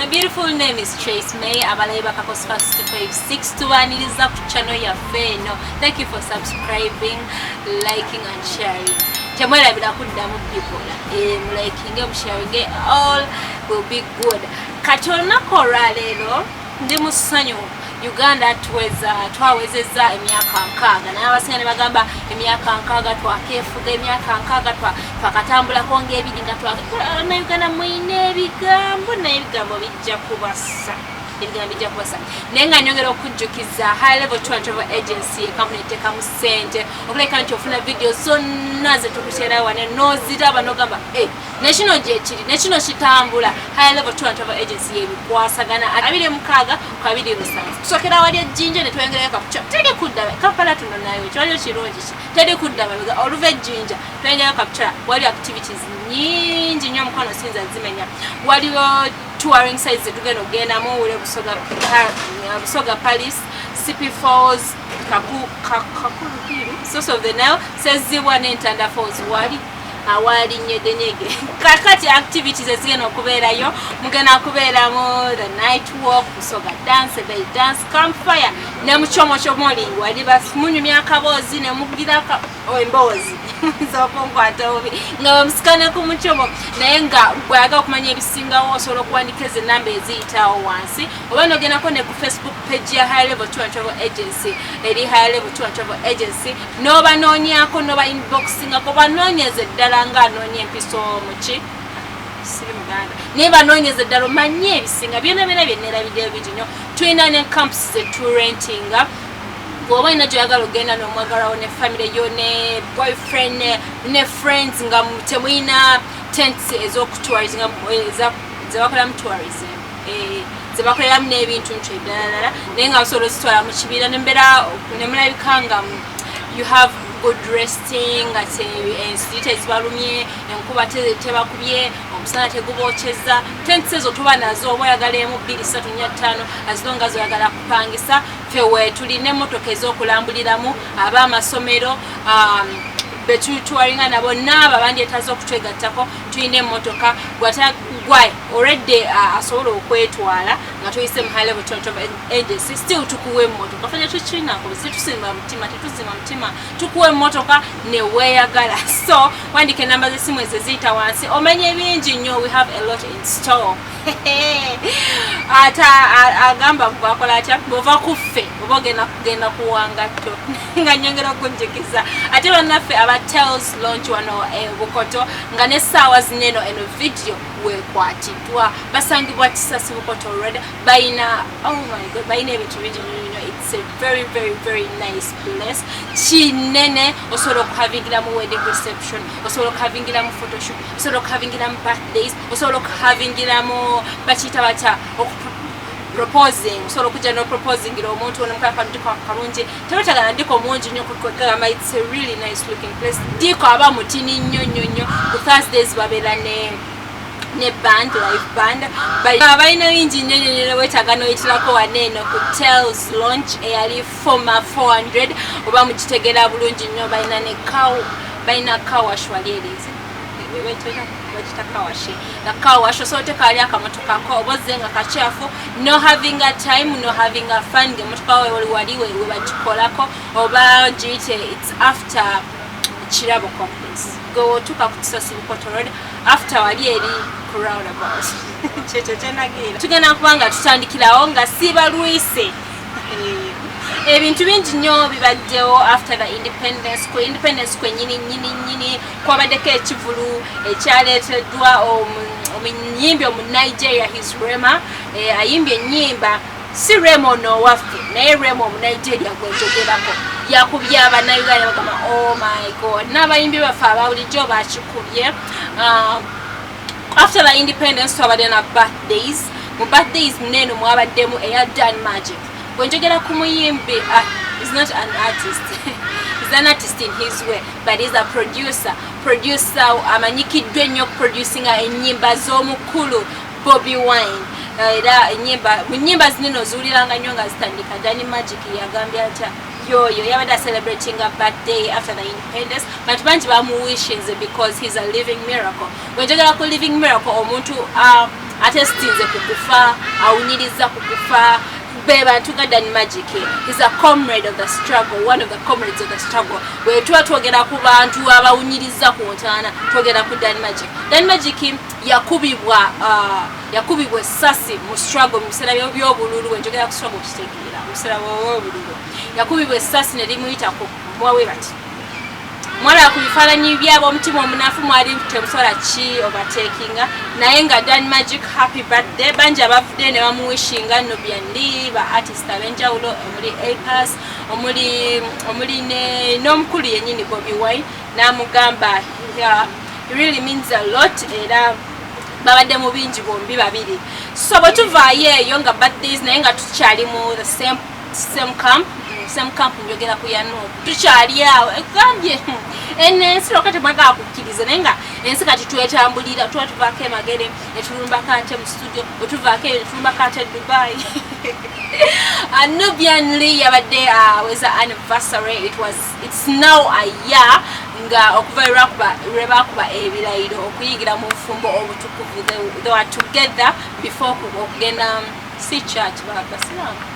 My beautiful name is Trace May. Abalaiba kakos 556 tubaniriza ku channel ya Feno. Thank you for subscribing, liking and sharing. Chamwela bila kudamu people. Liking and sharing all will be good. Katona koralero ndi musanyu Uganda twawezeza emyaka nkaga na abasengane bagamba emyaka nkaga twakefuga emyaka nkaga twakatambula konge ebidi nga na Uganda mwine ebigambo na ebigambo bijja kubasa nenga nyongera okujjukiza high level tour travel agency company teka mu sente okuleka nti ofuna video zonna zetukushera wane noziraba nogamba national jechiri national shitambula high level tour travel agency yebikwasagana 26 kwa 27 kusokera wali ejinje ne twengera kapucha tede kudaba kapala tuno nayo kyali kirungi tede kudaba oluve jinja twengera kapucha wali activities nyingi nnyo mkono sinza zimenya waliwo touring sites tugenda ogenda mu ule Busoga Palace, CP Falls, Kakulu, Source of the Nile, Sezibwa n'Entanda Falls wali awali nyedenyege kakati activities ezigenda okubeerayo mugenda kubeeramu the night walk, Busoga dance, bay dance, campfire ne muchomoli wali basimunyumya akabozi ne mugiraka emboozi zokonkwata obi nga msikane ku muchomo naye nga gwaga okumanya ebisingawo osobola okuwandikeza enamba eziyitawo wansi oba nogendako ne ku Facebook page ya High Level Tour and Travel Agency eri High Level Tour and Travel Agency noba nonyako noba inboxinga koba nonyeze eddala nga anonya empiso muki Muganda neba nonyeze eddala omanye ebisinga byonna byennerabidde bingi nnyo tulina ne camps zeturentinga Goba ina joyagala ogenda n'omwagalawo ne family yo ne boyfriend ne friends nga mutemwina tents ez'okutourism zebakoleramu tourism zebakoleramu n'ebintu ntyo ebirala naye nga osobola ozitwala mu kibira nembeera nemulabika nga you have good resting ate ensita ezibalumye enkuba tebakubye omusana tegubokyeza tents ezo tuba nazo oba oyagala emu 2 3 4 5 as long as oyagala kupangisa fewe tuline emmotoka ez'okulambuliramu ab'amasomero betutwalinga nabo naaba bandyetaza okutwegattako tulina emmotoka gwai already asobola okwetwala nga tuyise mu High Level Tour and Travel Agency still tukuwe emmotoka fanya tukinako situsimba mutima tetuzima mutima tukuwe emmotoka ne weeyagala so wandika enamba z'essimu ezo eziyita wansi omanye ebingi nnyo we have a lot in store ata agamba kubakola atya bova kuffe oba ogenda kuwangatto nga nyongera okunjikiza ate bannaffe aba Tales launch wano Bukoto nga n'essaawa zineno eno video wekwatiddwa basangibwa Kisasi Bukoto Road bayina oh my god bayina ebintu bingi nnyo it's a very very very nice place kinene osobola okuhavingiramu wedding reception osobola okuhavingiramu photoshoot osobola okuhavingiramu birthdays osobola okuhavingiramu bakiyita batya proposing osobola okujja no proposing omuntu onomukaka ndiko akalungi tebetagala ndiko mungi nnyo kugamba it's a really nice looking place ndiko aba mutini nnyo ku Thursdays babeera ne band live band bayina bingi nnyo wetaga noyitirako waneeno ku Tales launch eyali former 400 oba mukitegera bulungi nnyo bayina ne bayina kawash walierezi Kawash so tekali akamotoka ko obozenga kachafu no having a time no having a fun gemotoka waliwe bagikolako oba jite it's after Chirabo complex go tuka ku Kisasi Bukoto Road after wali eri roundabout chechenagira tugenda kubanga tutandikirawo nga siba Luise ebintu bingi nnyo bibaddewo after the independence kwe nyini kwabaddeko ekivulu ekyaleeteddwa omunyimbi omu Nigeria his Rema ayimbye ennyimba si Rema ono waffe naye Rema omu Nigeria gwenjogerako yakubye abannayuganda bagamba oh my god n'abayimbi baffe ababulijjo bakikubye after the independence twabadde na birthdays mu birthdays muneeno mwabaddemu eya Dan Magic Wenjogera kumuyimbi is not an artist. He's an artist in his way, but he's a producer. Amanyikiddwe nnyo producing ennyimba z'omukulu Bobby Wine. Era ennyimba zineno zuuliranga nnyo nga zitandika Dan Magic yagambye atya yoyo yabadde celebrating a birthday after the independence but banji bamuwishes because he's a living miracle. Wenjogera ku living miracle omuntu ate sitinze kukufa awunyiriza kukufa bantu nga Dan Magic is a comrade of the struggle, one of the comrades of the struggle. Where tuba twogera ku bantu abawunyiriza ku ntaana twogera ku Dan Magic. Dan Magic yakubibwa essasi mu struggle mu biseera by'obululu wenjogera ku struggle kitegeera mu biseera by'obululu yakubibwa essasi ne limuyitako mwawe bati mwala ku bifaananyi byabo omutima omunafu mwali temusobola ki overtakinga naye nga Dan Magic happy birthday bangi abavudde ne bamuwishinga Nubian Lee ba artist ab'enjawulo omuli Acres omuli n'omukulu yennyini Bobi Wine n'amugamba it really means a lot era babadde mu bingi bombi babiri so bwe tuvaayo eyo nga birthdays naye nga tukyali mu the same camp njogera ku yano tukyali awo egambye enensi lokate mwagala kukkiriza naye nga ensi kati twetambulira tuba tuvaako emagere netulumbako ate mu studio wetuvaako eyo netulumbako ate Dubai Nubian Lee yabadde was anniversary it's now a year nga okuva lwe bakuba ebirayiro okuyigira mu bufumbo obutukuvu they were together before okugenda si church babasiramu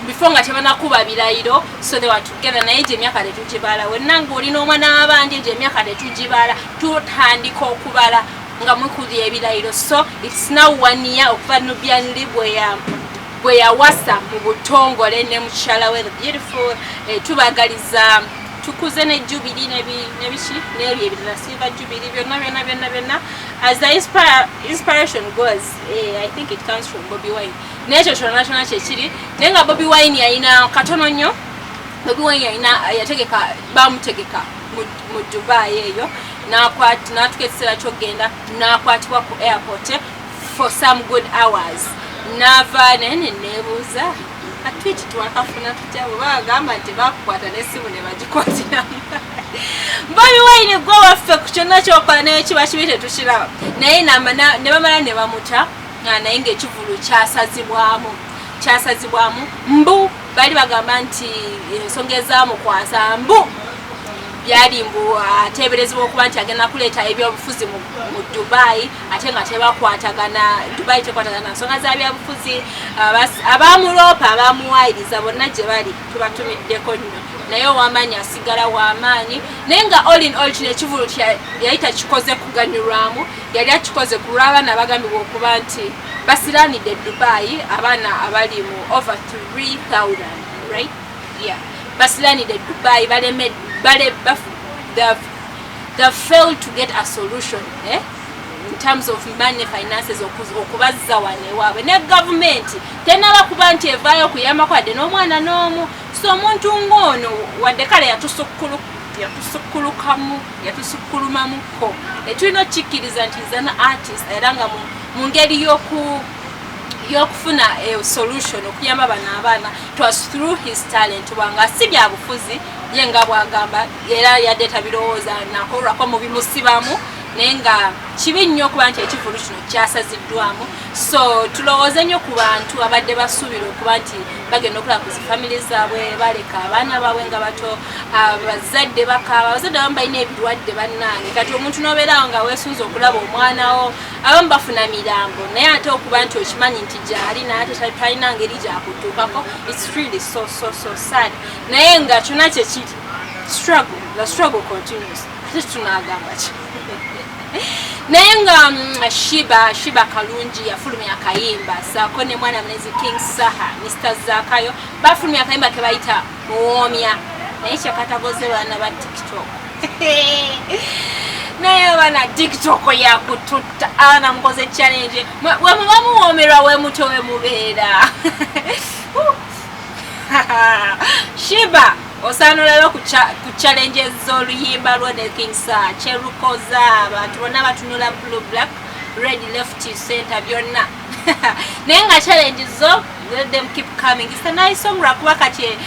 before nga tebanakuba birayiro so they were together naye gye emyaka tetugibala wenna ng'olina omwana w'abandi gye emyaka tetugibala tutandika okubala nga mukuli ebirayiro so it's now 1 year okuva Nubian Lee bwe yawasa mu butongole ne mukyala we the beautiful tubagaliza tukuze ne Jubilee nebiki n'ebyo ebirala silver Jubilee byonna as the inspiration goes I think it comes from Bobi Wine n'ekyo kyonna kyekiri naye nga Bobi Wine yalina katono nnyo Bobi Wine yalina bamutegeka mu Dubai eyo n'atuka ekiseera ky'okgenda n'akwatibwa ku airport for some good hours n'ava nebuuza atwiti twakafuna tutya bwe bagamba nti bakukwata n'essimu ne bagikwatiramu Bobi Wine gwe waffe ku kyonna kyokola naye kiba kibi tetukiraba naye ne bamala ne bamuta naye ng'ekivulu kyasazibwamu mbu bali bagamba nti ensonga ezaamukwasa mbu byali mbu ateeberezebwa okuba nti agenda kuleeta ebyobufuzi mu Dubai ate nga tebakwatagana Dubai tekwatagana nsonga za byobufuzi abamuloopa abamuwayiriza bonna gye bali tubatumiddeko nnyo naye ow'amaanyi asigala w'amaanyi naye nga all in all kino ekivulu yali takikoze kuganyulwamu yali akikoze ku lw'abaana bagambibwa okuba nti basiranidde Dubai abaana abali mu over 3,000 right yeah basiranidde Dubai they failed to get a solution in terms of money finances okubazza wane waabwe ne government tenaba kuba nti evaayo okuyambako wadde n'omwana n'omu so omuntu ng'ono wadde kale yatusukulumamuko tulina okikkiriza nti zana artist era nga mu ngeri y'okufuna solution okuyamba bano abaana it was through his talent wanga si bya bufuzi ye nga bwagamba era yadde tabirowooza nakolwako mu bimusibamu naye nga kibi nnyo okuba nti ekivulu kino kyasaziddwamu so tulowooze nnyo ku bantu abadde basuubira okuba nti bagenda okulaba ku zifamire zaabwe baleka abaana baabwe nga bato abazadde bakaaba abazadde abamu balina ebirwadde bannange kati omuntu n'obeerawo nga weesunza okulaba omwanawo abamu bafuna mirambo naye ate okuba nti okimanyi nti gyali naye ate talina ngeri gyakutuukako it's really so sad naye nga kyonna kyekiri the struggle continues ate tunaagamba ki naye nga Shiba Kalungi yafulumya akayimba saako ne mwana munezi King Saha Mr. Zakayo bafulumya akayimba ke bayita muwoomya naye kyakatagoze baana ba TikTok naye bana TikTok yakututta ana mukoze challenge wemuba muwoomerwa wemuto wemubeera Shiba osanulalo ku challenges z'oluyimba lwo ne King Saha kyerukoza abantu bonna batunula blue black red left center byonna naye nga challenges zo let them keep coming it's a nice song lwakuba kati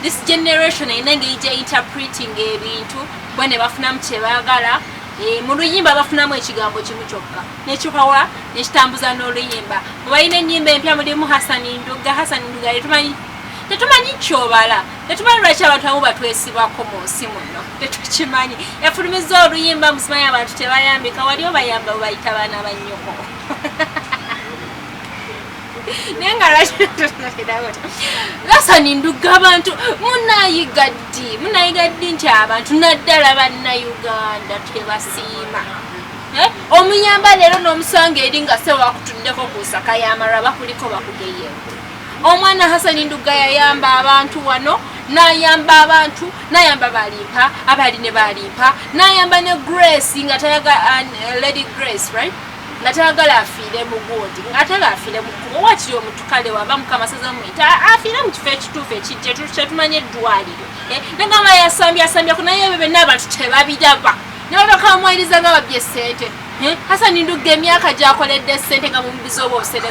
this generation ayina engeri gye interpreting ebintu bo ne bafunamu kyebaagala mu luyimba bafunamu ekigambo kimu kyokka nekikawula nekitambuza n'oluyimba mubalina ennyimba empya mulimu Hasani Nduga tetumanyi kyobala tetumanyi lwaki abantu amu batwesibako mu nsi muno tetukimanyi yafulumiza oluyimba musimanyi abantu tebayambika wali obayamba bayita baana bannyoko nenga lasani nduga abantu munayigaddi nti abantu naddala bannayuganda tebasiima omuyamba leero n'omusanga eri nga se wakutuddeko ku nsaka y'amarwa bakuliko bakugeyeeko omwana Hasani Nduga yayamba abantu wano nayamba abantu nayamba balimpa abali ne balimpa nayamba ne Grace nga tayaga Lady Grace right nga tayagala afiire mu gundi nga tayagala afiire mu kubo wakiri omutukale waba mukama saza mwita afiire mu kifo ekituufu ekijje tumanye eddwaliro nagamba yasambya kunaye bebe n'abantu tebabiraba n'abakamwiriza nga babbye ssente Hasani Nduga emyaka gyakoledde ssente nga mubizo oba sente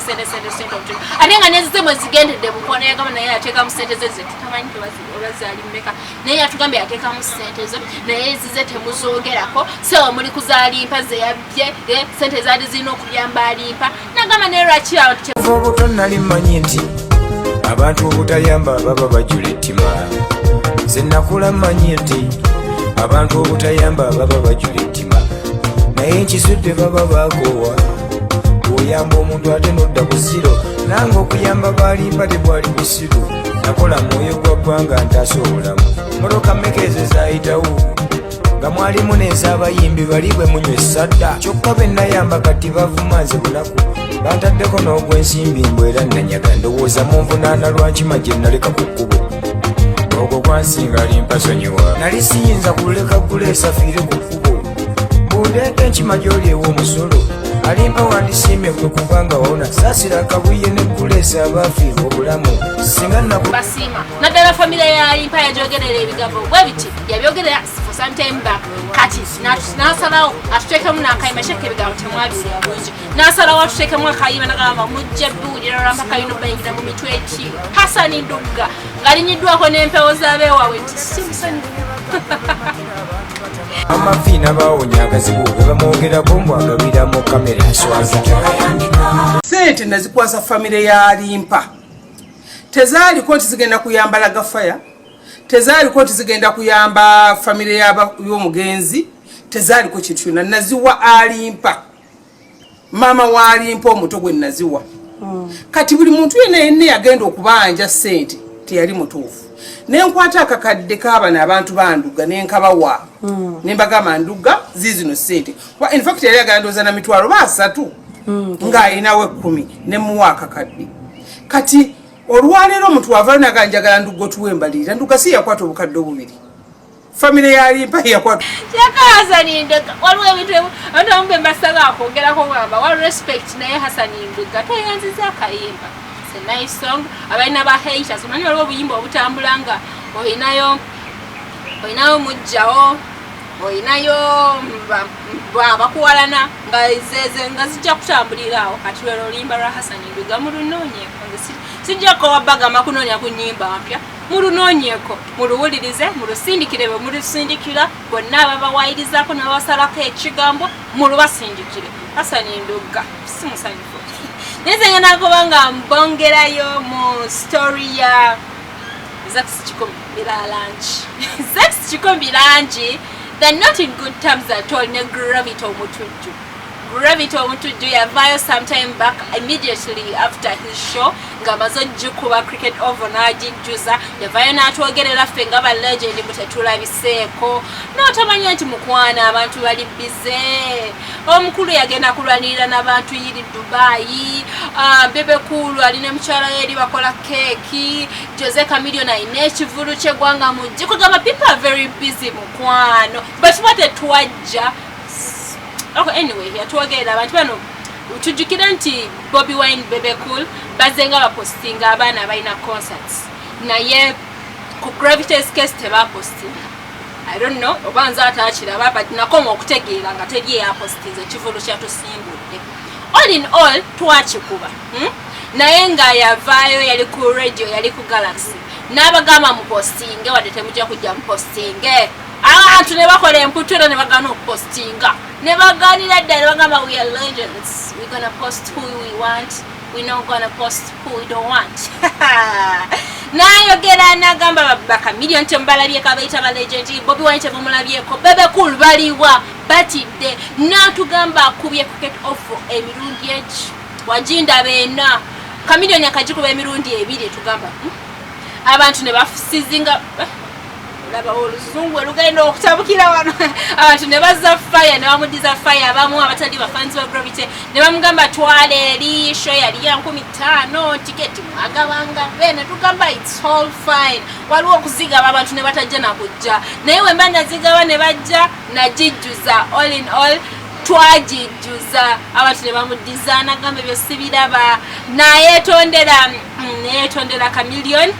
ate nga nezizemu zigendedde mukono yagamba naye yateekamu ssente ze tutamanyi tebazaali mmeka naye yatugambye yateekamu ssente zo naye ezize temuzoogerako sewa muli kuzalimpa ze yabbye ssente zaali zirina okuyamba alimpa nagamba naye lwaki obuto nali mmanyi nti abantu obutayamba baba bajula ettima ze nakula mmanyi nti abantu obutayamba baba bajula ettima naye nkisudde baba bakoowa bw'oyamba omuntu ate nodda ku ssiro nange okuyamba balimba tebwali busiru nakola mwoyo gwa ggwanga ntaasa obulamu motoka mmeka ezo zaayitawo nga mwalimu n'ez'abayimbi bali bwe munywa essadda kyokka be nayamba kati bavumaze bunaku bantaddeko n'ogw'ensimbi mbwera nanyaga ndowooza munvunaana lwankima gye naleka ku kkubo ogwo gwansinga alimpa sonyiwa nali siyinza kuleka kuleesa fiire ku kkubo mbuudeeko enkima gy'oli ew'omusolo alimpa wandisiimye kwe kubanga wona saasira akabuye ne kuleesa abaafiirwa obulamu singa basiima naddala famire ya alimpa yajogerera ebigambo bwe biti yabyogerera for some time back kati nasalawo atuteekemu n'akayima sheka ebigambo temwabiwulira bulungi nasalawo atuteekemu akayima nagamba mujja biwulira olwampaka bino bayingira mu mitwe eki Hasani Nduga ngalinyiddwako n'empewo z'abeewaabwe nti simusanyufu amafiina bawonya akazibu bwe bamwogerako mbwagabira mu kamera enswaza ssente nazikwasa famire ya alimpa tezaaliko nti zigenda kuyamba lagafaya tezaaliko nti zigenda kuyamba famire y'omugenzi tezaaliko kintu kyonna naziwa alimpa maama wa alimpa omuto gwe naziwa kati buli muntu yenna yagenda okubanja ssente teyali mutuufu nenkwata akakadde k'abana abantu banduga nenkabawa nembagamba Nduga zizino ssente in fact yali agandooza na mitwalo basatu ng'ayinawo 10 nemuwa akakadde kati olwaleero omuntu wavayo naga njagala Nduga otuwembalirira Nduga si yakwata obukadde obubiri famire ya alimpa yakwata Hasani Nduga waliwo ebintu abantu bambe mbasaba akwongerako bwamba wali respect naye Hasani Nduga tweyanziza akayimba nice song abaina ba haters mani waliwo obuyimba obutambula nga oyinayo mujjawo oyinayo bakuwalana nga zeze nga zijja kutambulirawo kati lwero oluyimba lwa Hasani Nduga mulunoonyeeko sijja kowabagamba kunoonya ku nnyimba mpya mulunoonyeeko muluwulirize mulusindikire bwe mulusindikira bonna ababawayirizaako nabasalako ekigambo mulubasindikire Hasani Nduga simusanyufu neze nakuba nga mbongerayo mu story ya Zex Bilangilangi they're not in good terms at all ne Gravity Omutujju yavayo sometime back immediately after his show nga amaze kuba cricket over n'agijjuza yavayo n'atwogerera ffe nga ba legend mutetulabiseeko n'otamanya nti mukwana abantu bali bize omukulu yagenda kulwanirira n'abantu yiri Dubai Bebe Cool alina mukyala yeri bakola keeki Jose Chameleone ayina ekivulu ky'eggwanga mujje kugamba people are very busy mukwano but twajja okay, anyway, yatwogerera abantu bano tujjukira nti Bobby Wine Bebe Cool bazenga bapostinga abaana balina concerts naye ku Gravity's case tebapostinga I don't know obanza atakiraba but nakoma okutegeera nga teri yapostinze ekivulu kyatusimbudde all in all twakikuba naye nga yavaayo yali ku radio yali ku Galaxy n'abagamba mu postinge wadde temujja kujja mu postinge abantu ne bakola emputula ne bagana okupostinga ne baganira ddala bagamba we are legends we're gonna post who we want we're not gonna post who we don't want nayogera nagamba Chameleone temubalabyeko abayita ba legend Bobby Wine temumulabyeko Bebe Cool baliwa batidde n'atugamba akubye cricket off emirundi eki wajinda bena kamilioni akagikuba emirundi 2 tugamba abantu ne bafusizinga laba oluzungu lugenda okutabukira wano abantu ne bazza fire ne bamudiza fire abamu abatali bafans ba Gravity ne bamugamba twale eri show yali ya 15 ticket mwagabanga bene tugamba it's all fine waliwo okuziga abantu ne batajja na kujja naye we mbanda zigawa ne bajja na jijjuza all in all twajijuza abantu ne bamudiza nagambe byo sibiraba naye tondera Chameleon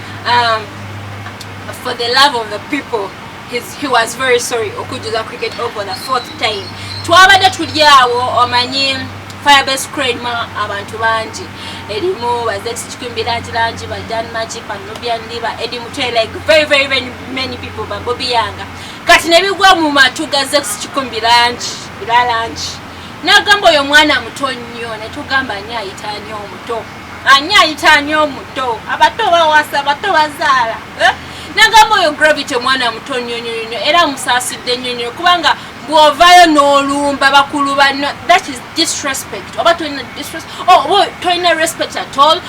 for the love of the people. He was very sorry okujuza cricket over the 4th time. Twabadde tulyawo omanyi Firebase crane ma abantu banji elimu ba Zex Bilangilangi ba Dan Magic ba Nubian Liba Eddie Mutwe like very many people ba Bobby Yanga kati ne bigwa mu matuga Zex Bilangilangi nagamba oyo mwana muto nnyo ne tugamba nya ayitani omuto anya ayitani omuto abato bawasa abato bazaala nagamba oyo Gravity mwana muto nnyo era musasidde nnyo kubanga bwovayo n'olumba bakulu bano that is disrespect oba toina disrespect toina respect at all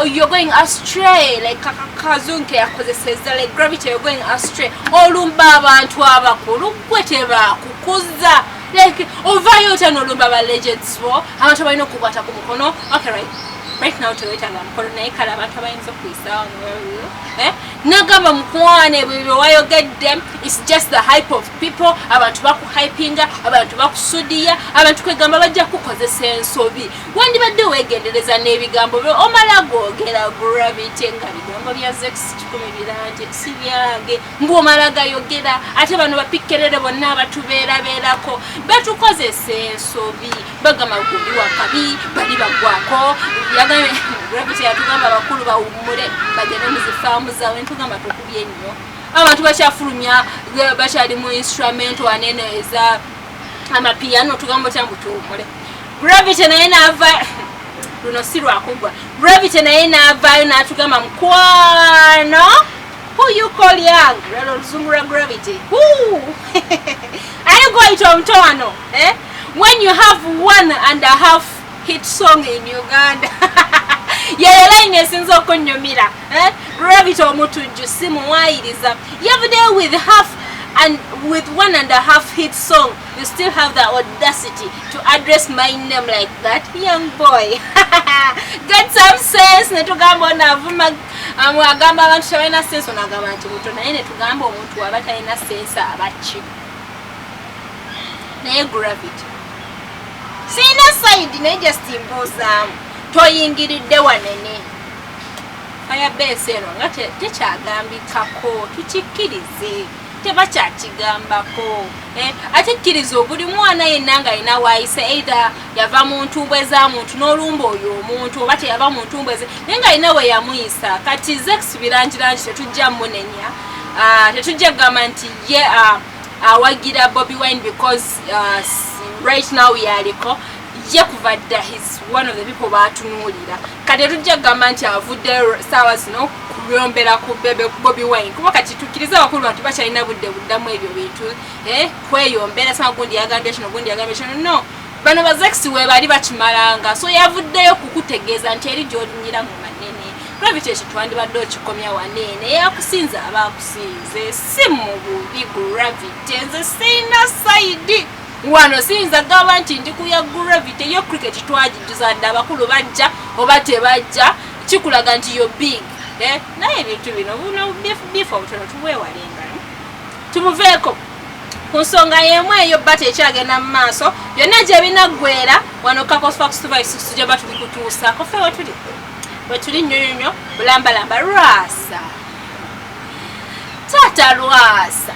you're going astray like kazunke yakozeseza like Gravity you're going astray olumba abantu abakulu kweteba kukuza like ovayo tanolumba ba legends bo abantu balina okukwata ku mukono okay right now to weta mkono naye kala abantu abayinza okwisawo nagamba mukwane bwe wayogedde it's just the hype of people abantu bakuhypinga abantu bakusudia abantu kwegamba bajja kukozesa ensobi wandibadde wegendereza n'ebigambo omala googera Gravity nga bigambo bya Zex Bilangilangi si byange mbu omala gayogera ate bano bapikkerere bonna abatubeerabeerako batukozesa ensobi bagamba gundi wakabi bali bagwako Gravity yatugamba bakulu bawumule bagende muzifaamu zawe ntugamba tukubye nnyo abantu bakyafulumya bakyali mu instrument wanene eza amapiano tugamba tambu tuwumule Gravity naye naava luno si lwakugwa Gravity naye naavaayo n'atugamba mukwano who you call young lalo luzungu lwa Gravity aye gwayita omuto wano when you have 1.5 hit song in Uganda yeye line esinzo okonyomira Gravity Omutujju simuwayiriza yevude with 1.5 hit song you still have the audacity to address my name like that young boy get some sense netugamba navuma agamba abantu tabalina sense onagamba nti muto naye netugamba omuntu waba talina sense abachi naye Gravity sina side naye just imbuza toyingiridde wanene Firebase eno nga tekyagambikako tukikkirize tebakyakigambako ate kkiriza buli mwana yenna nga alina waayise either yava mu ntumbwe za muntu n'olumba oyo omuntu oba teyava mu ntumbwe ze naye nga alina we yamuyisa kati Zex Bilangilangi tetujja munenya tetujja gamba nti ye awagira Bobby Wine because right now yaliko yekuvadda he's one of the people batunulira kati tujja gamba nti avudde sawa zino kuyombera ku Bobby Wine kuba kati tukiriza bakulu bantu bakyalina budde buddamu ebyo bintu kweyombera sama gundi yagambye kino gundi yagambye kino no bano ba Zex we bali bakimalanga so yavuddeyo kukutegeeza nti eri gy'olinyira mu manene Gravity ekitwandibadde okikomya wanene yakusinza abakusinze si mu bubi Gravity nze sina side wano sinza gaba nti ndi kuya Gravity yo cricket twajijuza dda abakulu bajja oba tebajja kikulaga nti yo big naye ebintu bino bifo butono tubwewalenga tumuveeko ku nsonga y'emu eyo bata ekyagenda mu maaso byonna gye binaggwera wano Kakosfax 256 tujja batubikutuusaako ffe wetuli nnyo bulambalamba Lwasa taata Lwasa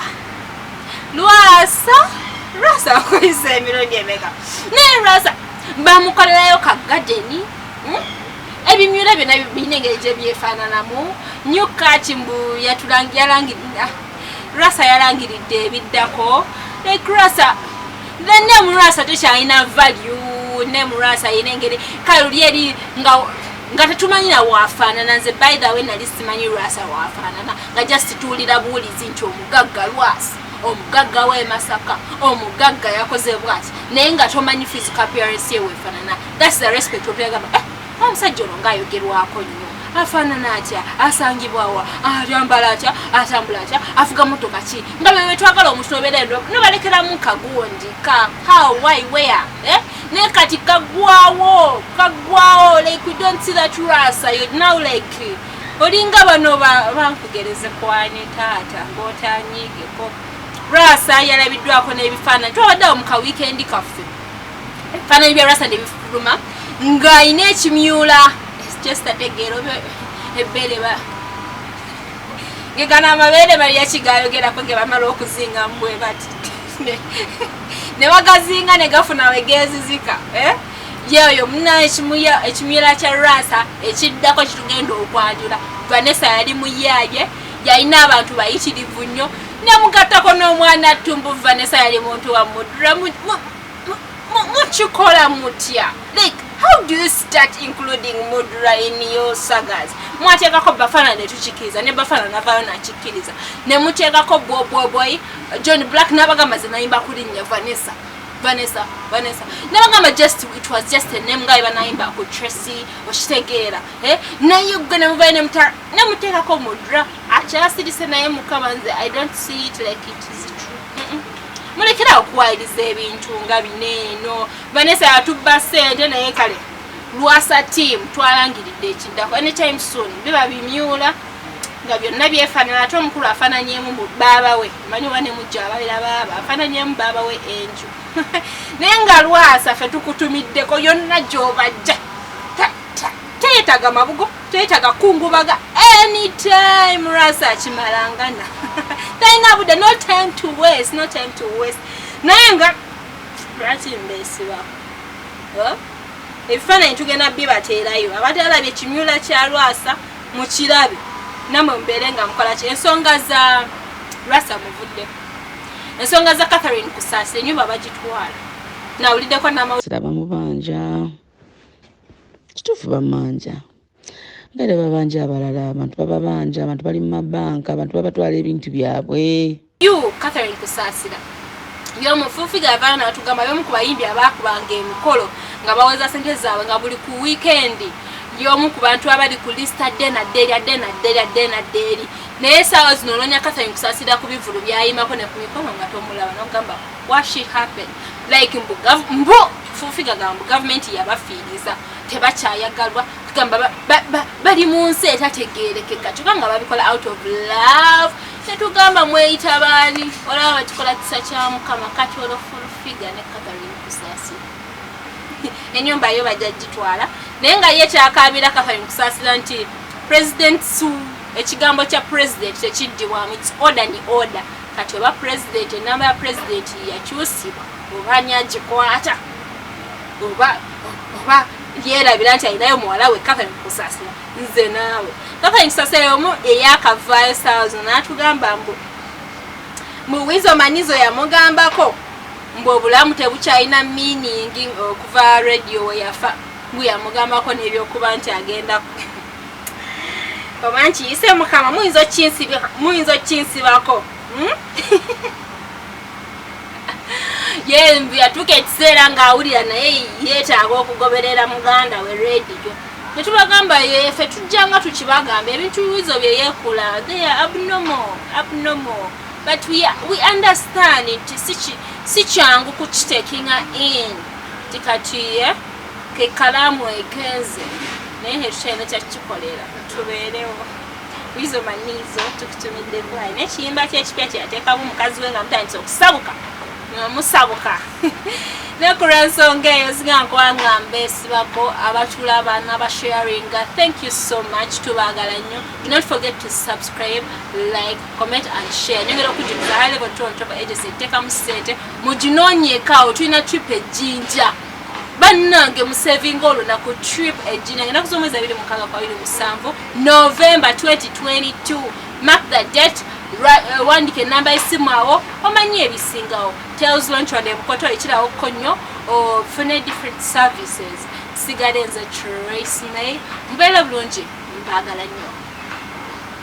akoyisa emirundi emeka naye Lwasa bamukolerayo ka gadeni ebimyula byonna birina engeri gye byefaananamu nyukati mbu yalangirira Lwasa yalangiridde ebiddako like Lwasa the name Lwasa tekyalina value name Lwasa yina engeri kaluli eri nga tetumanyi na waafaanana nze by the way nali simanyi Lwasa waafaanana nga just tuwulira buwulizi nti omugagga Lwasa omugagga we Masaka omugagga yakoze bwati naye nga tomanyi physical appearance ye wefanana. That's the respect obuyagamba omusajja ono ngaayogerwako nnyo afaanana atya asangibwawa ayambala atya atambula atya avuga motoka ki nga bwe twagala omuntu obeera endo nobalekeramu kagundi ka how why where ne kati kagwawo like we don't see that rasa you now like olinga bano bankugereze kwani taata ng'otanyigeko rasa yalabiddwako n'ebifaananyi twabaddewo mu ka weekend kaffe ebifaananyi bya rasa nebifuluma ng'ayina ekimyula just ategeera ebbere ngegana amabeere bali yakigayogerako ge bamala okuzinga mbwe bati ne bagazinga ne gafuna wegezizika yeyo muna ekimyula kya rasa ekiddako kitugenda okwanjula. Vanessa yali muyaye yalina abantu bayitirivu nnyo nemugattako n'omwana ttumbu. Vanessa yali muntu wa mudura mukikola mutya like how do you start including mudura in your sagas? Mwateekako Bafana ne tukikiriza ne Bafana navayo nakikiriza ne muteekako boy John Black n'abagamba ze nayimba kulinnya Vanessa nabagamba just it was just a name guy banayimba ku Tracy okitegeera naye gwe nemuvayo nemuteekako mudura akyasirise naye mukama nze I don't see it like it is true. Mulekera okuwayiriza ebintu nga bineeno. Vanessa yatubba ssente naye kale lwasa team twalangiridde ekiddako anytime soon biba bimyula nga byonna byefaanana ate omukulu afaananyemu mu baaba we manyi wane mujja ababeera baaba afaananyemu baaba we enju naye nga lwasa ffe tukutumiddeko yonna gy'obajja teyetaga mabugo teyetaga kungubaga anytime rasa akimalangana talina budde no time to waste naye nga lwaki mbeesibako ebifaananyi tugenda bibateerayo abatalabye ekimyula kya lwasa mukirabe namwe mbeere nga mukola ki. Ensonga za rasa muvudde ensonga za Catherine Kusasa ennyumba bagitwala nawuliddeko siraba mubanja kituufu bamanja ngere babanja abalala abantu babanja abantu bali mu mabanka abantu babatwala ebintu byabwe. Catherine Kusasira yomufufiga abaana atugamba yomu ku bayimbi abaakubanga emikolo nga baweza sente zaabwe nga buli ku weekend yomu ku bantu abali ku lista dena deri naye saawa zino olwonya Catherine Kusasira ku bivulu byayimako ne ku mikono nga tomulaba nogamba what she happened like mbu fufiga gambu government yabafiiriza tebakyayagalwa tugamba bali mu nsi etategeerekeka tugamba babikola out of love tetugamba mweyita baani olaba bakikola kisa kya mukama kati olofufiga ne Catherine Kusasira ennyumba yo bajagitwala naye nga ye kyakaabira Catherine Kusasira nti president su ekigambo kya president tekiddibwamu it's order ni order kati oba president enamba ya president yakyusibwa oba nyagikwata oba yerabira nti alinayo muwala we Catherine Kusasira nze naawe Catherine Kusasira omu eyakavaayo saawa zino n'atugamba mbu wizo manizo yamugambako mbu obulamu tebukyalina meaning okuva radio we yafa mbu yamugambako n'ebyokuba nti agenda oba nkiyise mukama muyinza okinsibako mbu yatuuka ekiseera ng'awulira naye yeetaaga okugoberera muganda we radio netubagamba ffe tujjanga tukibagamba ebintu wizo bye yeekula they are abnormal but we understand it si kyangu kukitekinga in tikati kekalamu ekenze naye hetukyalina kyakikolera tubeerewo wizo manizo tukutumidde bwayi n'ekiyimba kyekipya kyeyateekamu mukazi we nga mutandise okusabuka musabuka nekulwa nsonga eyo zigankwanga mbeesibako abatulaba n'abasharinga. Thank you so much tubagala nnyo. Do not forget to subscribe, like, comment and share. Nyongera okujuliza high level top agency teekamu ssente muginoonyeekaawo tulina trip ejjinja bannange mu saving olunaku trip ejjinja ngenda kuzomwezi 26 November 2022. Mark the date. Wandike namba esimu awo omanyi ebisingawo tells launch on ebukoto ekirawo nnyo ofune different services sigale nze Tracy May mbeera bulungi mbagala nnyo.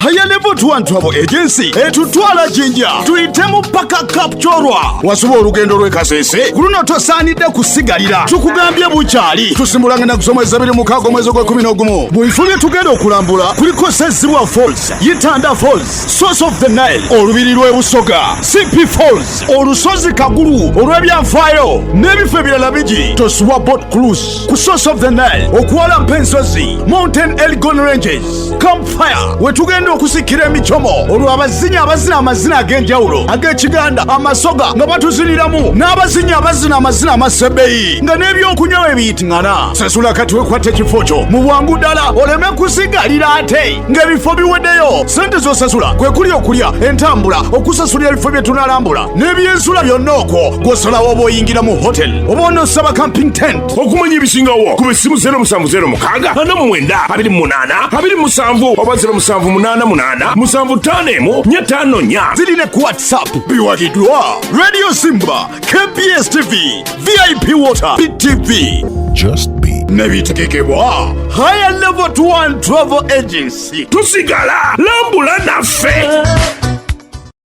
Higher Level 1 Travel Agency etutwala jinja tuyitemu paka kapchorwa wasuba olugendo lw'ekasese kuno tosaanidde kusigalira tukugambye bukyali tusimbulanga na kusomesa 26 mwezi gwa 11 bwifubye tugenda okulambula kuliko Sezibwa Falls, Yitanda Falls, Source of the Nile, olubiri lw'ebusoga, CP Falls, olusozi kagulu olw'ebyanfaayo n'ebifo ebirala bigi tosuwa boat cruise ku Source of the Nile okuwala mpensozi Mountain Elgon Ranges Campfire wetugenda okusikira emicomo olwo abazinyi abazina amazina ag'enjawulo ag'ekiganda amasoga nga batuziniramu n'abazinyi abazina amazina amasebbeyi nga n'ebyokunywa ebiyitiŋŋana sasula kati wekwata ekifo kyo mu bwangu ddala oleme kusigalira ate ng'ebifo biweddeyo sente z'osasula kwe kuli okulya entambula okusasulira ebifo bye tunalambula n'ebyensula byonna okwo gw'osalawo oba oyingira mu hotel oba onosaba camping tent okumanya ebisingawo ku bisimu 0706 oba 0788 ziri ne ku WhatsApp biwagiddwa Radio Simba, KBS TV, VIP Water, BTV. Just be Nebitegekebwa Higher Level 1 Travel Agency. tusigala lambula naffe.